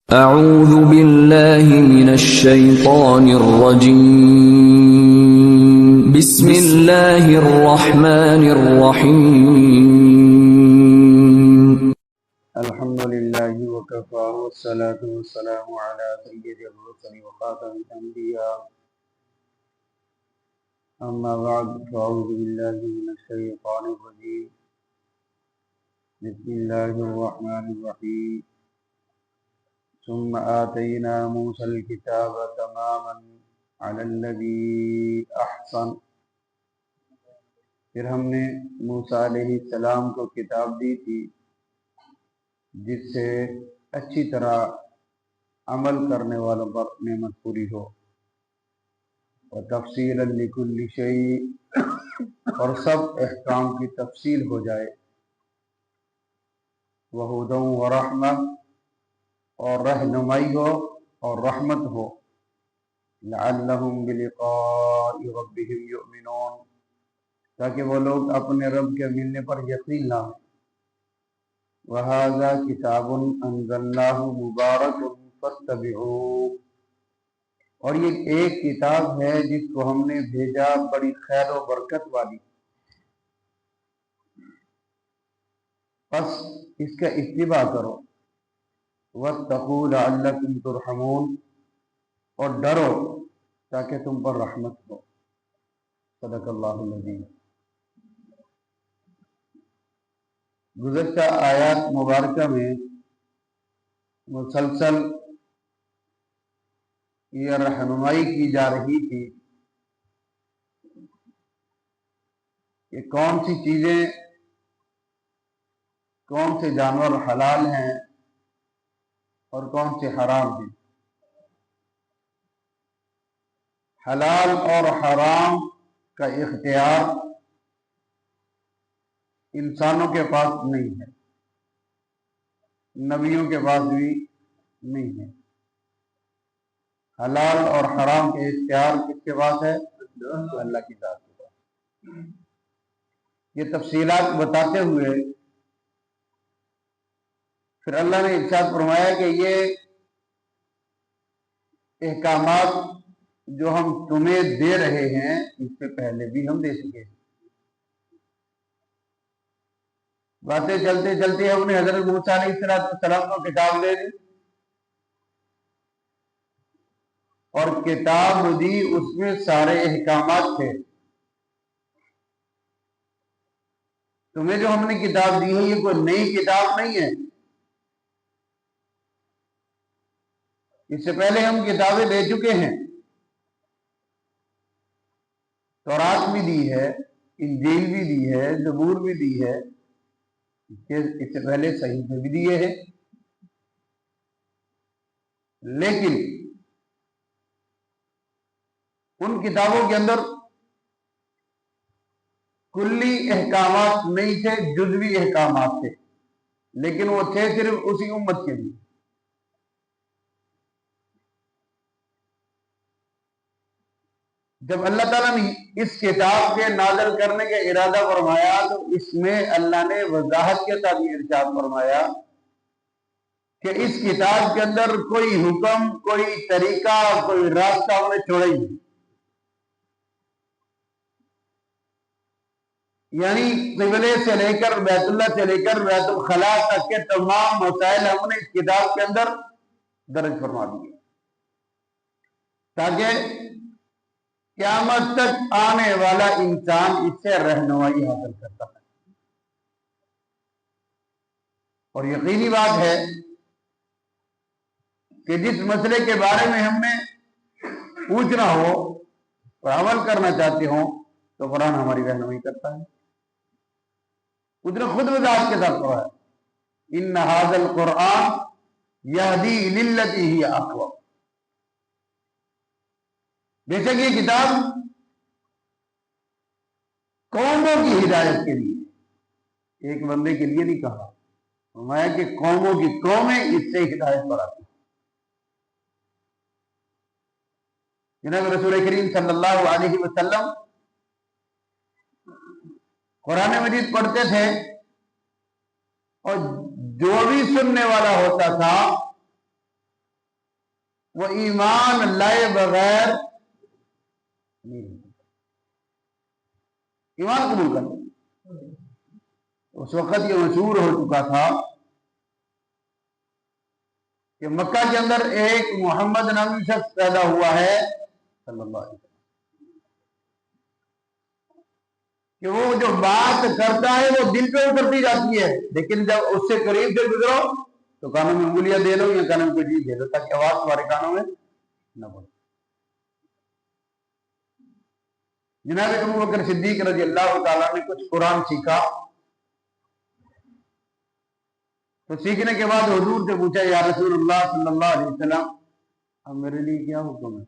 اعوذ باللہ من الشیطان الرجیم بسم اللہ الرحمن الرحیم الحمدللہ وکفى والصلاة والسلام على سید الرسل وخاتم الانبیاء اما بعد فاعوذ باللہ من الشیطان الرجیم بسم اللہ الرحمن الرحیم ثم آتینا موسى الكتاب تماما على الذی احسن، پھر ہم نے موسیٰ علیہ السلام کو کتاب دی تھی جس سے اچھی طرح عمل کرنے والوں پر نعمت پوری ہو، وتفصیلا لکل شیء، اور سب احکام کی تفصیل ہو جائے، وہدی ورحمہ، اور رہنمائی ہو اور رحمت ہو، لعلہم بلقاء ربہم یؤمنون، تاکہ وہ لوگ اپنے رب کے ملنے پر یقین لائیں۔ وَهَذَا كِتَابٌ أَنزَلْنَاهُ مُبَارَكٌ فَاتَّبِعُوهُ، اور یہ ایک کتاب ہے جس کو ہم نے بھیجا بڑی خیر و برکت والی، پس اس کا اتباع کرو۔ وَاتَّقُوا لَعَلَّكُمْ تُرْحَمُونَ، اور ڈرو تاکہ تم پر رحمت ہو۔ صدق اللہ العظیم۔ گزشتہ آیات مبارکہ میں مسلسل یہ رہنمائی کی جا رہی تھی کہ کون سی چیزیں، کون سے جانور حلال ہیں اور کون سے حرام ہیں۔ حلال اور حرام کا اختیار انسانوں کے پاس نہیں ہے، نبیوں کے پاس بھی نہیں ہے۔ حلال اور حرام کے اختیار کس کے پاس ہے؟ اللہ کی ذات کے پاس۔ یہ تفصیلات بتاتے ہوئے پھر اللہ نے ارشاد فرمایا کہ یہ احکامات جو ہم تمہیں دے رہے ہیں اس سے پہلے بھی ہم دے چکے ہیں۔ باتیں چلتے چلتے ہم نے حضرت موسیٰ علیہ السلام کو کتاب دے دی، اور کتاب دی، اس میں سارے احکامات تھے۔ تمہیں جو ہم نے کتاب دی ہے یہ کوئی نئی کتاب نہیں ہے، اس سے پہلے ہم کتابیں دے چکے ہیں۔ تورات بھی دی ہے، انجیل بھی دی ہے، زبور بھی دی ہے، اس سے پہلے صحیفے بھی دیے ہیں، لیکن ان کتابوں کے اندر کلی احکامات نہیں تھے، جزوی احکامات تھے، لیکن وہ تھے صرف اسی امت کے لیے۔ جب اللہ تعالیٰ نے اس کتاب کے نازل کرنے کا ارادہ فرمایا تو اس میں اللہ نے وضاحت کے ساتھ ارشاد فرمایا کہ اس کتاب کے اندر کوئی حکم، کوئی طریقہ، کوئی راستہ ہم نے چھوڑا ہی نہیں، یعنی قبلے سے لے کر بیت اللہ سے لے کر بیت الخلاء تک کے تمام مسائل ہم نے اس کتاب کے اندر درج فرما دیے، تاکہ قیامت تک آنے والا انسان اس سے رہنمائی حاصل کرتا ہے۔ اور یقینی بات ہے کہ جس مسئلے کے بارے میں ہم نے پوچھنا ہو اور عمل کرنا چاہتے ہوں تو قرآن ہماری رہنمائی کرتا ہے۔ اس نے خود وضاحت کے ساتھ کہا ہے، ان ھذا القرآن یہدی للتی ہی اقوم، بے شک یہ کتاب قوموں کی ہدایت کے لیے، ایک بندے کے لیے نہیں کہا، فرمایا کہ قوموں کی قومیں اس سے ہدایت پر آتی ہیں۔ جناب رسول کریم صلی اللہ علیہ وسلم قرآن مجید پڑھتے تھے اور جو بھی سننے والا ہوتا تھا وہ ایمان لائے بغیر نہیں رہ سکتا۔ ایمان قبول کر لیں۔ اس وقت یہ مشہور ہو چکا تھا کہ مکہ کے اندر ایک محمد نامی شخص پیدا ہوا ہے صلی اللہ علیہ وسلم، کہ وہ جو بات کرتا ہے وہ دل پہ اترتی جاتی ہے، لیکن جب اس سے قریب سے گزرو تو کانوں میں انگلیاں دے دو یا کانوں میں کوئی چیز دے دو تاکہ آواز تمہارے کانوں میں نہ پڑے۔ جناب ابو بکر صدیق رضی اللہ تعالیٰ نے کچھ قرآن سیکھا، تو سیکھنے کے بعد حضور سے پوچھا یا رسول اللہ صلی اللہ علیہ وسلم اب میرے لیے کیا حکم ہے؟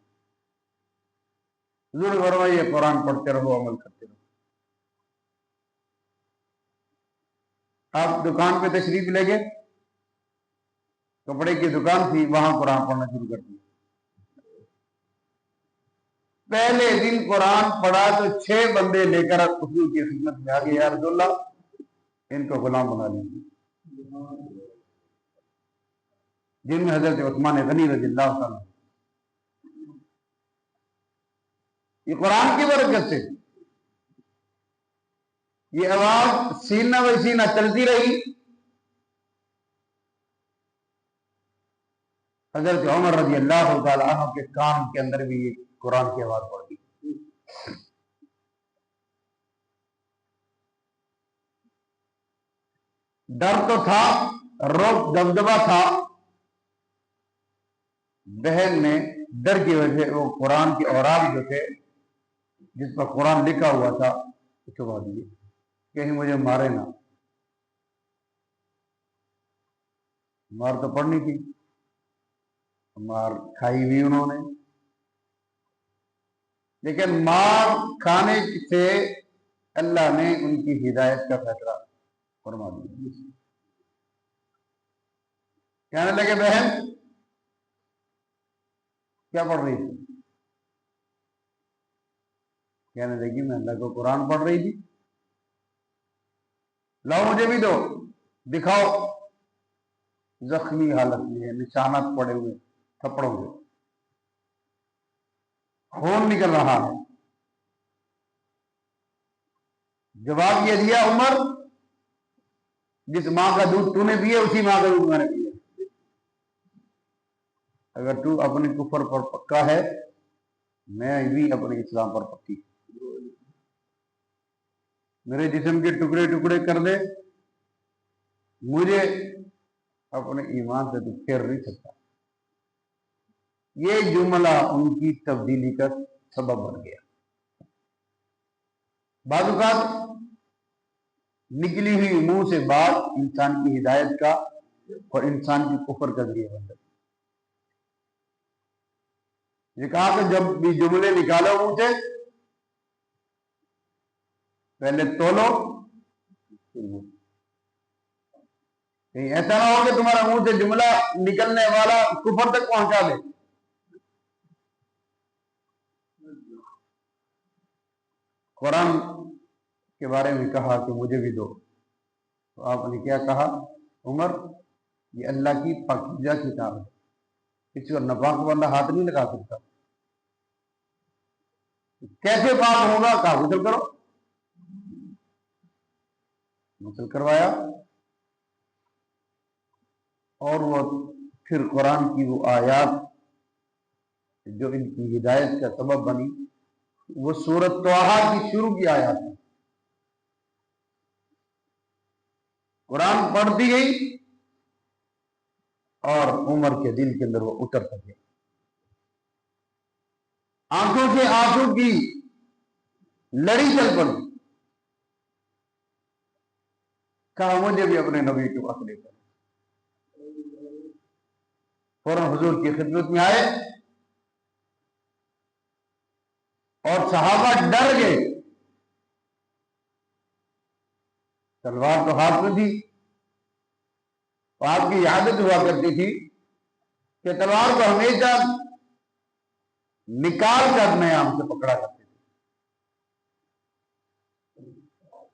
حضور نے فرمایا یہ قرآن پڑھتے رہو، عمل کرتے رہو۔ آپ دکان پہ تشریف لے گئے، کپڑے کی دکان تھی، وہاں قرآن پڑھنا شروع کر دیا۔ پہلے دن قرآن پڑھا تو 6 بندے لے کر حضور کی خدمت میں آ گئے، یا رسول اللہ ان کو غلام بنا لیجیے، جن میں حضرت عثمان غنی رضی اللہ عنہ۔ یہ قرآن کی برکت سے یہ آواز سینہ بہ سینہ چلتی رہی۔ حضرت عمر رضی اللہ تعالیٰ عنہ کے کان کے اندر بھی یہ قرآن کی آواز پڑ گئی۔ ڈر تو تھا، روب دبدبا تھا، بہن نے ڈر کی وجہ سے وہ قرآن کے اوراق جو تھے جس پر قرآن لکھا ہوا تھا چھپا دیے، کہیں مجھے مارے نہ۔ مار تو پڑنی تھی، مار کھائی بھی انہوں نے، لیکن مار کھانے سے اللہ نے ان کی ہدایت کا فیصلہ فرما دیا۔ کہنے لگے بہن کیا پڑھ رہی تھی؟ کہنے لگی میں اللہ کو قرآن پڑھ رہی تھی۔ لاؤ مجھے بھی دو، دکھاؤ۔ زخمی حالت میں ہے، نشانات پڑے ہوئے تھپڑوں میں، خون نکل رہا ہے۔ جواب یہ دیا عمر جس ماں کا دودھ تو نے پیا اسی ماں کا دودھ میں نے پیا۔ اگر تو اپنے کفر پر پکا ہے میں بھی اپنے اسلام پر پکی، میرے جسم کے ٹکڑے ٹکڑے کر دے، مجھے اپنے ایمان سے تو پھیر نہیں سکتا۔ یہ جملہ ان کی تبدیلی کا سبب بن گیا۔ بعض اوقات نکلی ہوئی منہ سے بات انسان کی ہدایت کا اور انسان کی کفر کا ذریعہ بن جاتی۔ یہ کہا کہ جب بھی جملے نکالو منہ سے پہلے تولو پھر بولو۔ کہیں ایسا نہ ہو کہ تمہارا منہ سے جملہ نکلنے والا کفر تک پہنچا دے۔ قرآن کے بارے میں کہا کہ مجھے بھی دو، تو آپ نے کیا کہا؟ عمر یہ اللہ کی پاکیزہ کتاب ہے، اس پر ناپاک بندہ ہاتھ نہیں لگا سکتا۔ کیسے پاک ہوگا؟ کہا غسل کرو۔ غسل کروایا اور وہ پھر قرآن کی وہ آیات جو ان کی ہدایت کا سبب بنی وہ سورۃ طٰہٰ کی شروع کی آیات ہے۔ قرآن پڑھتی گئی اور عمر کے دل کے اندر وہ اتر سکے، آنکھوں سے آنسو کی لڑی چل پڑی۔ کہا مجھے بھی اپنے نبی کے واسطے کر۔ فوراً حضور کی خدمت میں آئے اور صحابہ ڈر گئے۔ تلوار تو ہاتھ میں تھی، آپ کی عادت ہوا کرتی تھی کہ تلوار کو ہمیشہ نکال کر نیام سے پکڑا کرتے تھے،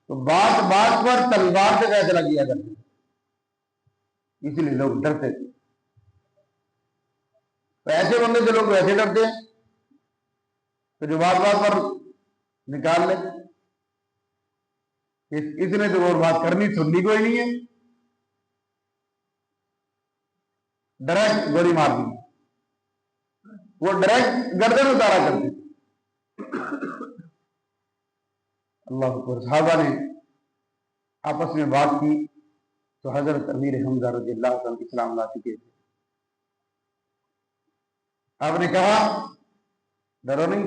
تو بات بات پر تلوار سے فیصلہ کیا کرتے تھے، اس لیے لوگ ڈرتے تھے۔ تو ایسے بندے سے لوگ ویسے ڈرتے ہیں تو جو بات بات پر نکال لے اس نے تو اور بات کرنی سننی کوئی نہیں ہے، ڈائریکٹ گولی مار دی، وہ ڈائریکٹ گردن اتارا کرتے اللہ اکبر۔ صحابہ نے آپس میں بات کی تو حضرت امیر حمزہ رضی اللہ عنہ اسلام لا چکے تھے۔ آپ نے کہا ڈرو نہیں،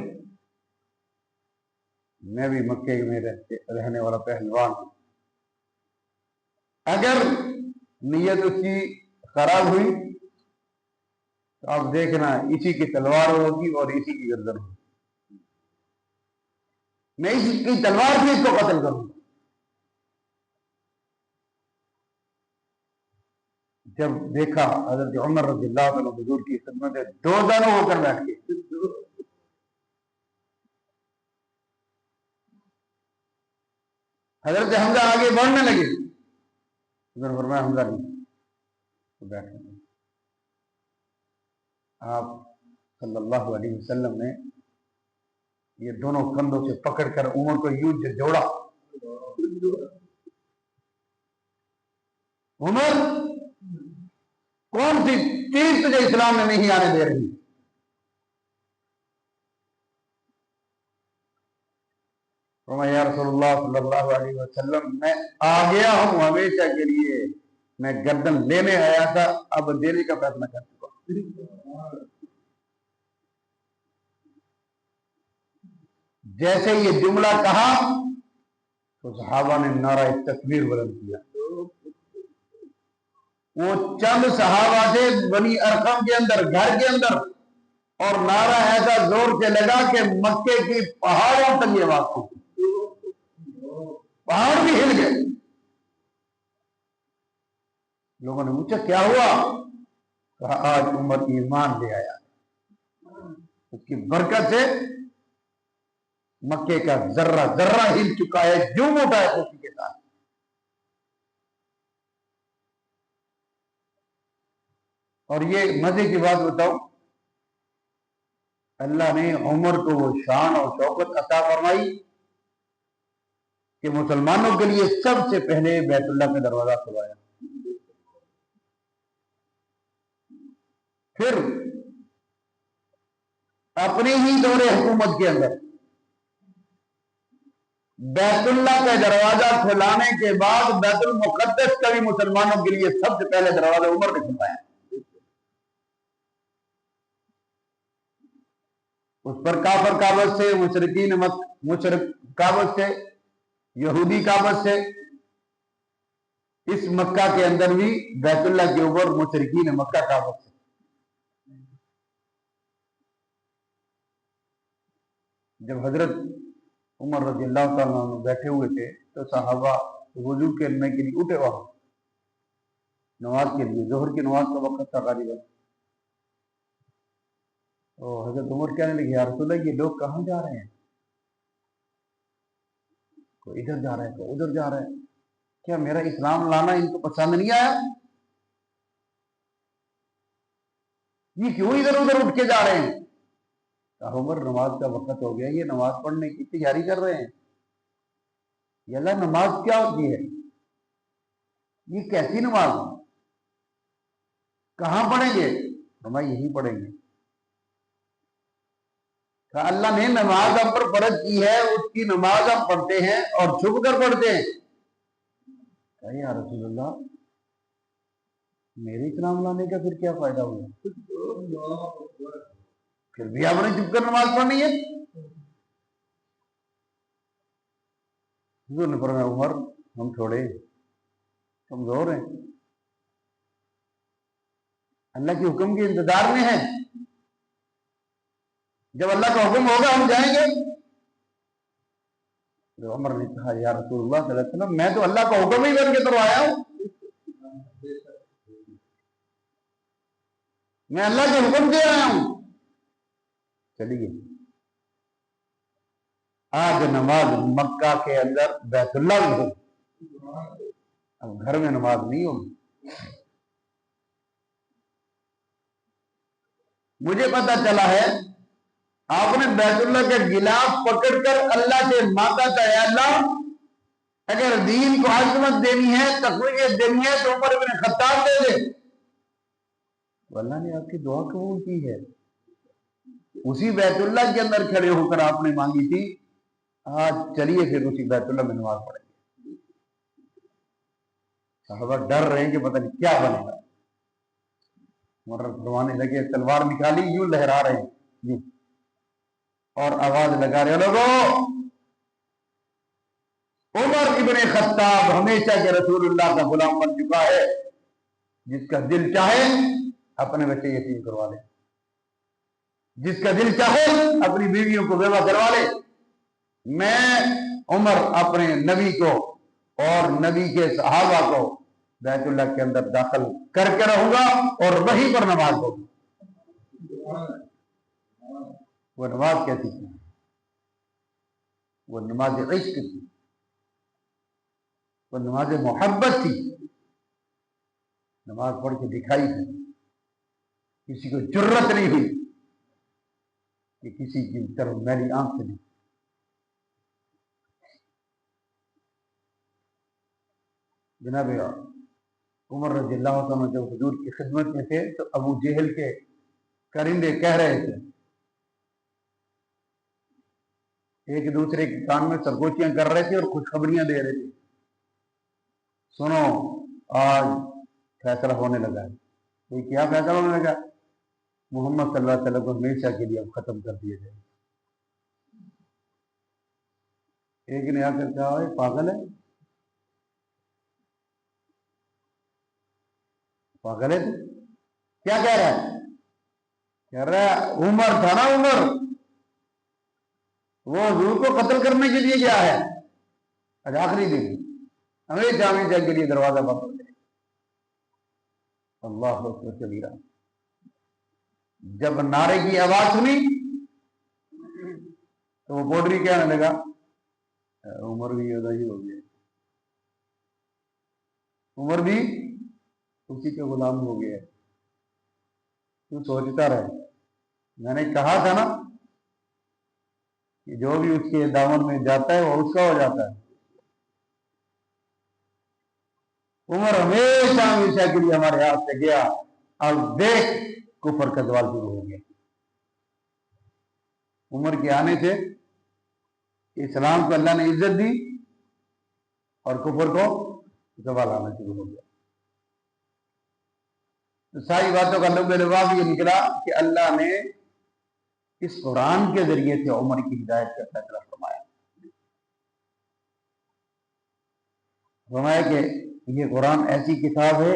میں بھی مکے میں رہنے والا پہلوان ہوں، اگر نیت اس کی خراب ہوئی تو آپ دیکھنا اسی کی تلوار ہوگی اور اسی کی گردن ہوگی، میں اسی کی تلوار سے اس کو قتل کروں گا۔ جب دیکھا حضرت عمر رضی اللہ عنہ حضور کی خدمت میں دو دانوں ہو کر بیٹھ کے، حضرت حمزہ آگے بڑھنے لگے، حضرت فرمایا حمزہ نہیں تو بیٹھنے لگے۔ آپ صلی اللہ علیہ وسلم نے یہ دونوں کندھوں سے پکڑ کر عمر کو یوں جوڑا، عمر کون سی چیز تجھے اسلام میں نہیں آنے دے رہی؟ فرمایا یا رسول اللہ صلی اللہ علیہ وسلم میں آ گیا ہوں ہمیشہ کے لیے، میں گردن لینے آیا تھا، اب دینے کا فیصلہ کر چکا ہوں۔ جیسے یہ جملہ کہا تو صحابہ نے نعرہ تکبیر بلند کیا۔ وہ چند صحابہ تھے بنی ارقم کے اندر، گھر کے اندر، اور نعرہ ایسا زور سے لگا کہ مکے کی پہاڑوں تک یہ آواز تھی، پہاڑ بھی ہل گئے۔ لوگوں نے پوچھا کیا ہوا؟ کہا آج عمر ایمان لے آیا، اس کی برکت سے مکے کا ذرہ ذرہ ہل چکا ہے، جو موٹا ہے خوشی کے ساتھ۔ اور یہ مزے کی بات بتاؤ، اللہ نے عمر کو وہ شان اور شوکت عطا فرمائی کہ مسلمانوں کے لیے سب سے پہلے بیت اللہ کا دروازہ کھلوایا، پھر اپنے ہی دور حکومت کے اندر بیت اللہ کا دروازہ کھلانے کے بعد بیت المقدس کا بھی مسلمانوں کے لیے سب سے پہلے دروازہ عمر نے کھلوایا۔ اس پر کافر کعبت سے، مشرکین مشرک کعبت سے، یہودی کعبت سے، اس مکہ کے اندر بھی بیت اللہ کے اوپر مشرکین مکہ کعبت سے۔ جب حضرت عمر رضی اللہ تعالیٰ عنہ بیٹھے ہوئے تھے تو صحابہ وضو کرنے کے لیے اٹھے وہاں نماز کے لیے، ظہر کی نماز کا وقت تھا غالباً۔ تو حضرت عمر کہنے لگے یا رسول اللہ یہ لوگ کہاں جا رہے ہیں؟ کوئی ادھر جا رہا ہے، کوئی ادھر جا رہا ہے، کیا میرا اسلام لانا ان کو پسند نہیں آیا؟ یہ کیوں ادھر ادھر اٹھ کے جا رہے ہیں؟ عمر نماز کا وقت ہو گیا، یہ نماز پڑھنے کی تیاری کر رہے ہیں۔ یہ اللہ نماز کیا ہوتی ہے؟ یہ کیسی نماز ہے؟ کہاں پڑھیں گے؟ ہم یہی پڑھیں گے۔ اللہ نے نماز ہم پر فرض کی ہے، اس کی نماز ہم پڑھتے ہیں اور چھپ کر پڑھتے ہیں۔ کہ یا رسول اللہ میرے اسلام لانے کا پھر کیا فائدہ ہوا؟ پھر بھی آپ نے چھپ کر نماز پڑھنی ہے؟ حضور نے فرمایا عمر ہم تھوڑے کمزور ہیں، اللہ کے حکم کے انتظار میں ہیں، جب اللہ کا حکم ہوگا ہم جائیں گے۔ تو عمر نے کہا یا رسول اللہ صلی اللہ علیہ وسلم میں تو اللہ کا حکم ہی بن کے تو آیا ہوں، میں اللہ کے حکم سے آیا ہوں۔ چلیے آج نماز مکہ کے اندر بیت اللہ میں ہوگی، اب گھر میں نماز نہیں ہوگی۔ مجھے پتا چلا ہے آپ نے بیت اللہ کے غلاف پکڑ کر اللہ سے مانگا تھا، اے اللہ اگر دین کو عظمت دینی ہے، تقویت دینی ہے تو عمر بن خطاب دے دے. تو اللہ نے آپ کی دعا قبول کی ہے. اسی بیت اللہ کے اندر کھڑے ہو کر آپ نے مانگی تھی. آج چلیے پھر اسی بیت اللہ میں نماز پڑھیں گے. صحابہ ڈر رہے ہیں کہ پتہ نہیں کیا بنے گا. فرمانے لگے تلوار نکالی، یوں لہرا رہے ہیں یوں، اور آواز لگا رہے لوگوں، عمر ابن خطاب ہمیشہ کے رسول اللہ کا غلام بن چکا ہے. جس کا دل چاہے اپنے بچے یتیم کروا لے، جس کا دل چاہے اپنی بیویوں کو بیوہ کروا لے. میں عمر اپنے نبی کو اور نبی کے صحابہ کو بیت اللہ کے اندر داخل کر کے رہوں گا اور وہیں پر نماز ہوگی. وہ نماز کیسی تھی؟ وہ نماز عشق تھی، وہ نماز محبت تھی. نماز پڑھ کے دکھائی تھی. کسی کو جرت نہیں ہوئی کہ کسی کی طرف میری آنکھ سے نہیں. جناب عمر رضی اللہ عنہ جب حضور کی خدمت میں تھے تو ابو جہل کے کرندے کہہ رہے تھے، ایک دوسرے کے کان میں سرگوشیاں کر رہے تھے اور خوشخبریاں دے رہے تھے، سنو آج فیصلہ ہونے لگا ہے. یہ کیا فیصلہ ہونے لگا؟ محمد صلی اللہ علیہ وسلم کو ہمیشہ کے لیے اب ختم کر دیا جائے. ایک نے آ کر کہا یہ پاگل ہے، پاگل ہے. کیا کہہ رہا ہے؟ کہہ رہا ہے عمر تھا نا، عمر وہ حضور کو قتل کرنے کے لیے گیا ہے. آج آخری دن ہمیشہ کے لیے دروازہ بند ہو جائے. اللہ اکبر کبیرہ. جب نعرے کی آواز سنی تو وہ پوڈری کہنے لگا عمر بھی ادا ہی ہو گیا، عمر بھی اسی کے غلام ہو گیا. تو سوچتا رہے، میں نے کہا تھا نا کہ جو بھی اس کے دامن میں جاتا ہے وہ اس کا ہو جاتا ہے. عمر ہمیشہ کے لیے ہمارے ہاتھ سے گیا. اب دیکھ کفر کا زوال شروع ہو گیا. عمر کے آنے سے اسلام کو اللہ نے عزت دی اور کفر کو زوال آنا شروع ہو گیا. تو ساری باتوں کا لب لباب یہ نکلا کہ اللہ نے اس قرآن کے ذریعے سے عمر کی ہدایت کا فیصلہ فرمایا. فرمایا کہ یہ قرآن ایسی کتاب ہے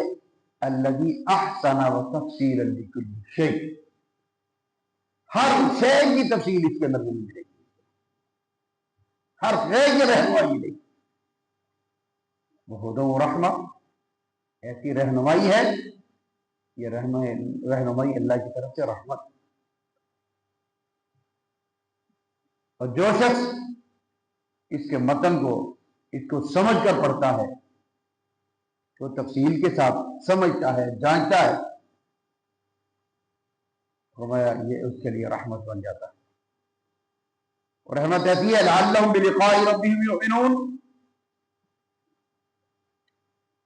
الذی احسن وتفصیلا لکل شیء، ہر شے کی تفصیل اس کے اندر ملے گی، ہر شے کی رہنمائی ملے گی. وہدی و رحمہ، ایسی رہنمائی ہے، یہ رہنمائی اللہ کی طرف سے رحمت. اور جو شخص اس کے متن کو اس کو سمجھ کر پڑھتا ہے، تو تفصیل کے ساتھ سمجھتا ہے، جانتا ہے، فرمایا یہ اس کے لیے رحمت بن جاتا ہے. اور رحمت ایسی ہے لعلہم بلقاء ربہم یؤمنون،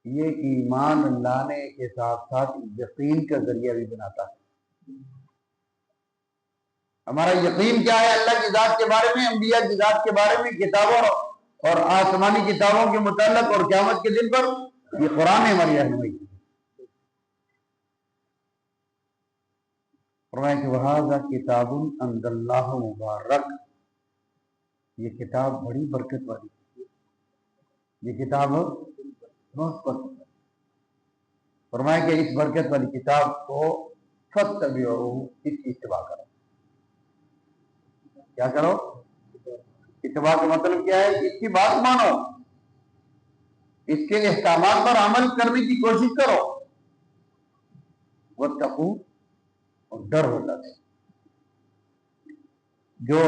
یہ ایمان لانے کے ساتھ ساتھ یقین کا ذریعہ بھی بناتا ہے. ہمارا یقین کیا ہے اللہ کی ذات کے بارے میں، انبیاء کی ذات کے بارے میں، کتابوں اور آسمانی کتابوں کے متعلق اور قیامت کے دن پر؟ یہ قرآن ہماری رہنمائی. فرمایا کہ وَهَذَا كِتَابٌ أَنزَلْنَاهُ مُبَارَكٌ، یہ کتاب بڑی برکت والی، یہ کتاب بہت برکت. فرمایا کہ اس برکت والی کتاب کو فَاتَّبِعُوهُ، اس کی اتباع کرو. کیا کرو؟ اتباع کا مطلب کیا ہے؟ اس کی بات مانو، اس کے احکامات پر عمل کرنے کی کوشش کرو. واتقوا، اور ڈر ہوتا ہے. جو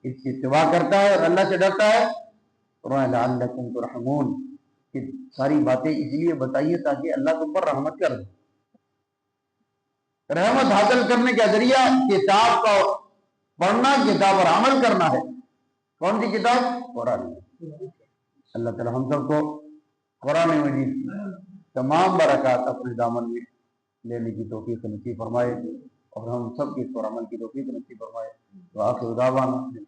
اس کی اتباع کرتا ہے اور اللہ سے ڈرتا ہے، لعلکم ترحمون، کہ ساری باتیں اس لیے بتائیے تاکہ اللہ تم پر رحمت کر دے. رحمت حاصل کرنے کا ذریعہ کتاب کا پڑھنا، کتاب پر عمل کرنا ہے. کون سی کتاب؟ قرآن. اللہ تعالی ہم سب کو قرآن مجید تمام برکات اپنے دامن میں لینے کی توفیق نصیب فرمائے اور ہم سب کی اس پر عمل کی توفیق نصیب فرمائے. وآخر دعوانا